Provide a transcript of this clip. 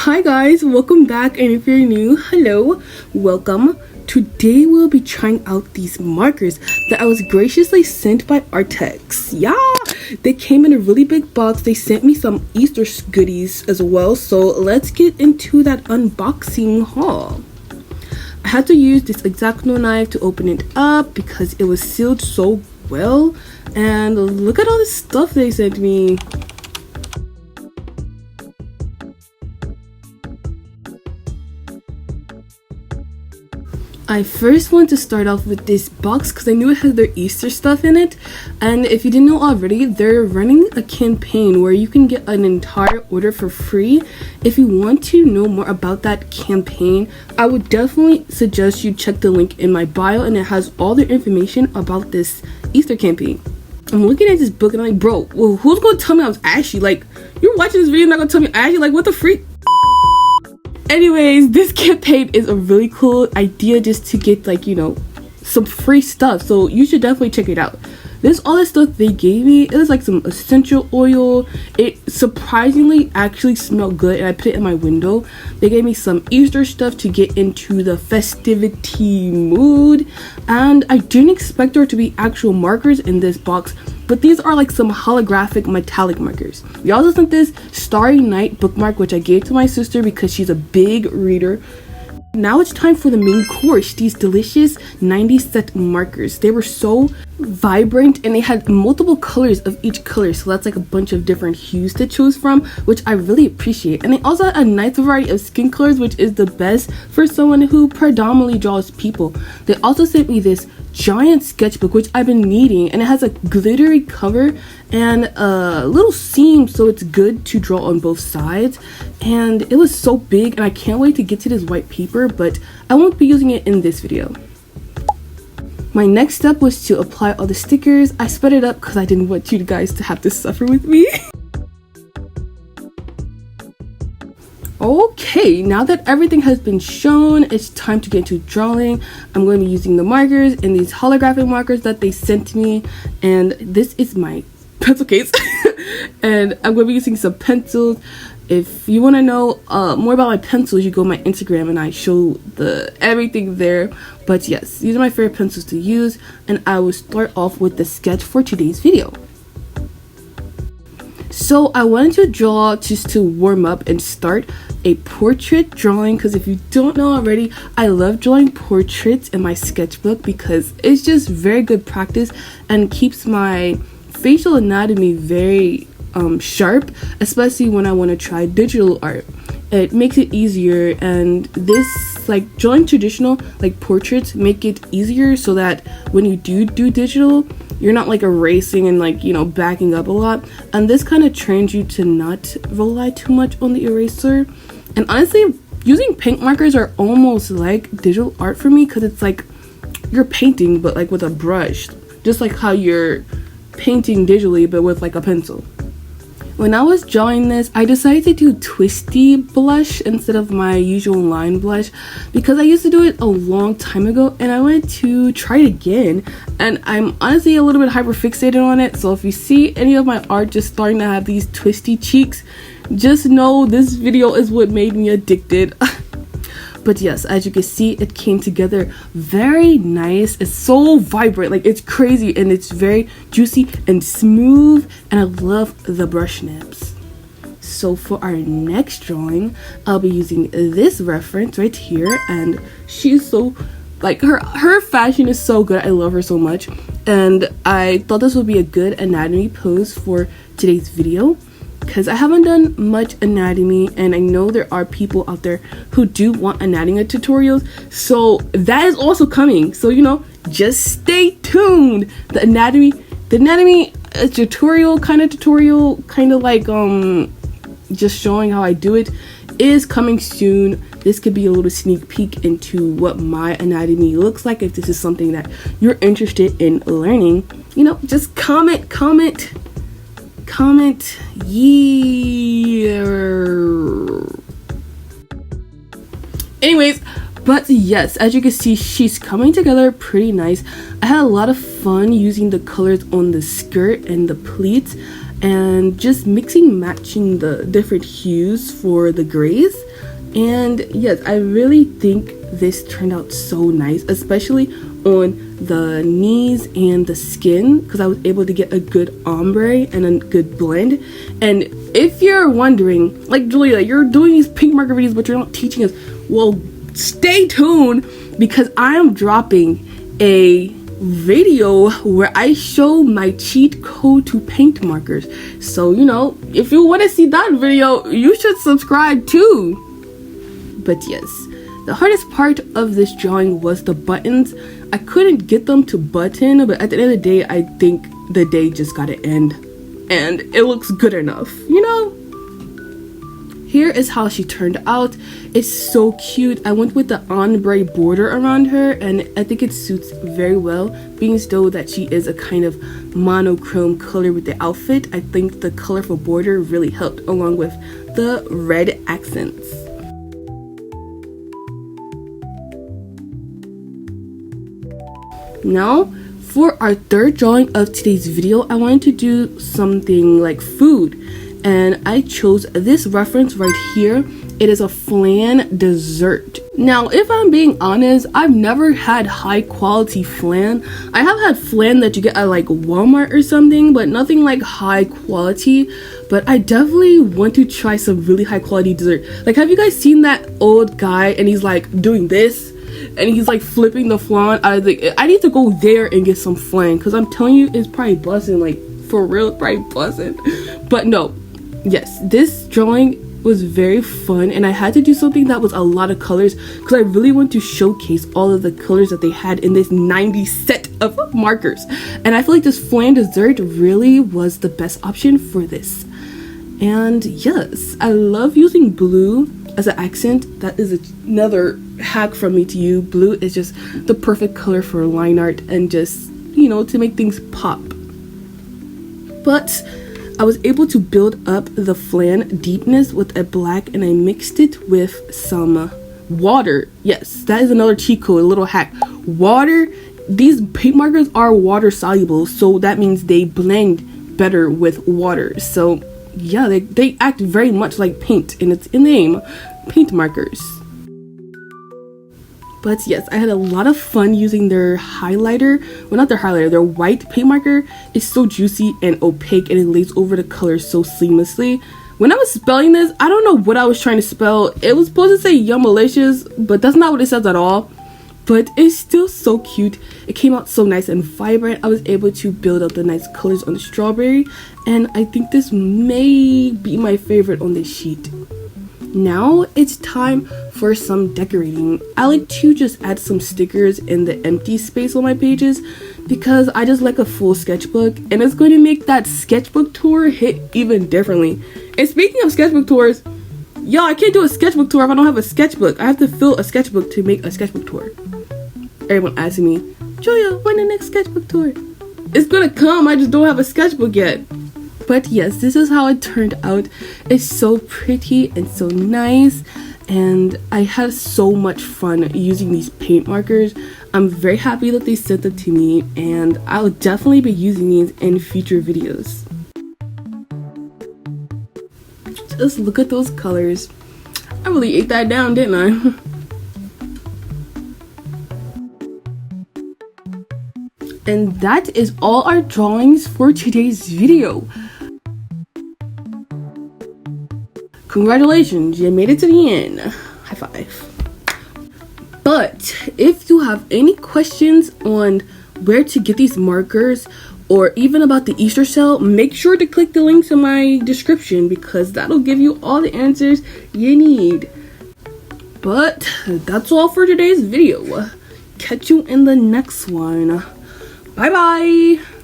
Hi guys, welcome back, and if you're new, hello, welcome. Today we'll be trying out these markers that I was graciously sent by Arrtx. Yeah, they came in a really big box. They sent me some Easter goodies as well, so let's get into that unboxing haul. I had to use this X-Acto knife to open it up because it was sealed so well, and look at all this stuff they sent me. I first want to start off with this box because I knew it had their Easter stuff in it, and if you didn't know already, they're running a campaign where you can get an entire order for free. If you want to know more about that campaign, I would definitely suggest you check the link in my bio, and it has all the information about this Easter campaign. I'm looking at this book and I'm like, bro, well, who's gonna tell me I was ashy? Like, you're watching this video and not gonna tell me ashy? Like, what the freak? Anyways, this campaign is a really cool idea just to get, like, you know, some free stuff, so you should definitely check it out. This all this stuff they gave me, it was like some essential oil. It surprisingly actually smelled good, and I put it in my window. They gave me some Easter stuff to get into the festivity mood, and I didn't expect there to be actual markers in this box, but these are like some holographic metallic markers. We also sent this Starry Night bookmark, which I gave to my sister because she's a big reader. Now it's time for the main course, these delicious 90 set markers. They were so vibrant and they had multiple colors of each color, so that's like a bunch of different hues to choose from, which I really appreciate. And they also had a nice variety of skin colors, which is the best for someone who predominantly draws people. They also sent me this giant sketchbook, which I've been needing, and it has a glittery cover and a little seam, so it's good to draw on both sides. And it was so big, and I can't wait to get to this white paper, but I won't be using it in this video. My next step was to apply all the stickers. I sped it up because I didn't want you guys to have to suffer with me. Okay, now that everything has been shown, it's time to get into drawing. I'm going to be using the markers and these holographic markers that they sent me, and this is my pencil case. And I'm going to be using some pencils. If you want to know more about my pencils, you go to my Instagram and I show everything there. But yes, these are my favorite pencils to use, and I will start off with the sketch for today's video. So I wanted to draw just to warm up and start a portrait drawing, because if you don't know already, I love drawing portraits in my sketchbook because it's just very good practice and keeps my facial anatomy very sharp, especially when I want to try digital art. It makes it easier, and this, like, drawing traditional like portraits make it easier so that when you do digital, you're not like erasing and, like, you know, backing up a lot. And this kind of trains you to not rely too much on the eraser. And honestly, using paint markers are almost like digital art for me, because it's like you're painting but like with a brush, just like how you're painting digitally but with like a pencil. When I was drawing this, I decided to do twisty blush instead of my usual line blush because I used to do it a long time ago, and I wanted to try it again. And I'm honestly a little bit hyper fixated on it, so if you see any of my art just starting to have these twisty cheeks, just know this video is what made me addicted. But yes, as you can see, it came together very nice. It's so vibrant, like, it's crazy, and it's very juicy and smooth, and I love the brush nibs. So for our next drawing, I'll be using this reference right here, and she's so, like, her fashion is so good. I love her so much, and I thought this would be a good anatomy pose for today's video, because I haven't done much anatomy, and I know there are people out there who do want anatomy tutorials, so that is also coming. So, you know, just stay tuned. The anatomy tutorial, kind of like just showing how I do it, is coming soon. This could be a little sneak peek into what my anatomy looks like. If this is something that you're interested in learning, you know, just comment yeah. Anyways, but yes, as you can see, she's coming together pretty nice. I had a lot of fun using the colors on the skirt and the pleats, and just matching the different hues for the grays. And yes, I really think this turned out so nice, especially on the knees and the skin, because I was able to get a good ombre and a good blend. And if you're wondering, like, Julia, you're doing these paint marker videos but you're not teaching us, well, stay tuned, because I am dropping a video where I show my cheat code to paint markers. So, you know, if you want to see that video, you should subscribe too. But yes, the hardest part of this drawing was the buttons. I couldn't get them to button, but at the end of the day, I think the day just gotta end. And it looks good enough, you know? Here is how she turned out. It's so cute. I went with the ombre border around her, and I think it suits very well, being still that she is a kind of monochrome color with the outfit. I think the colorful border really helped, along with the red accents. Now, for our third drawing of today's video, I wanted to do something like food, and I chose this reference right here. It is a flan dessert. Now, if I'm being honest, I've never had high quality flan. I have had flan that you get at like Walmart or something, but nothing like high quality. But I definitely want to try some really high quality dessert. Like, have you guys seen that old guy and he's like doing this? And he's like flipping the flan. I need to go there and get some flan, because I'm telling you, it's probably buzzing, like for real, probably buzzing. But no, yes, this drawing was very fun, and I had to do something that was a lot of colors because I really want to showcase all of the colors that they had in this 90s set of markers. And I feel like this flan dessert really was the best option for this. And yes, I love using blue as an accent. That is another hack from me to you. Blue is just the perfect color for line art and just, you know, to make things pop. But I was able to build up the flan deepness with a black, and I mixed it with some water. Yes, that is another cheat code, a little hack. Water, these paint markers are water soluble, so that means they blend better with water. So yeah, they act very much like paint, and it's in the name, paint markers. But yes, I had a lot of fun using their highlighter. Well, not their highlighter, their white paint marker. It's so juicy and opaque, and it lays over the color so seamlessly. When I was spelling this, I don't know what I was trying to spell. It was supposed to say yummalicious, but that's not what it says at all. But it's still so cute. It came out so nice and vibrant. I was able to build up the nice colors on the strawberry, and I think this may be my favorite on this sheet. Now it's time for some decorating. I like to just add some stickers in the empty space on my pages because I just like a full sketchbook, and it's going to make that sketchbook tour hit even differently. And speaking of sketchbook tours, y'all, I can't do a sketchbook tour if I don't have a sketchbook. I have to fill a sketchbook to make a sketchbook tour. Everyone asking me, Julia, when the next sketchbook tour? It's gonna come, I just don't have a sketchbook yet. But yes, this is how it turned out. It's so pretty and so nice, and I had so much fun using these paint markers. I'm very happy that they sent them to me, and I'll definitely be using these in future videos. Just look at those colors. I really ate that down, didn't I? And that is all our drawings for today's video. Congratulations, you made it to the end. High five. But if you have any questions on where to get these markers, or even about the Easter sale, make sure to click the links in my description, because that'll give you all the answers you need. But that's all for today's video. Catch you in the next one. Bye bye.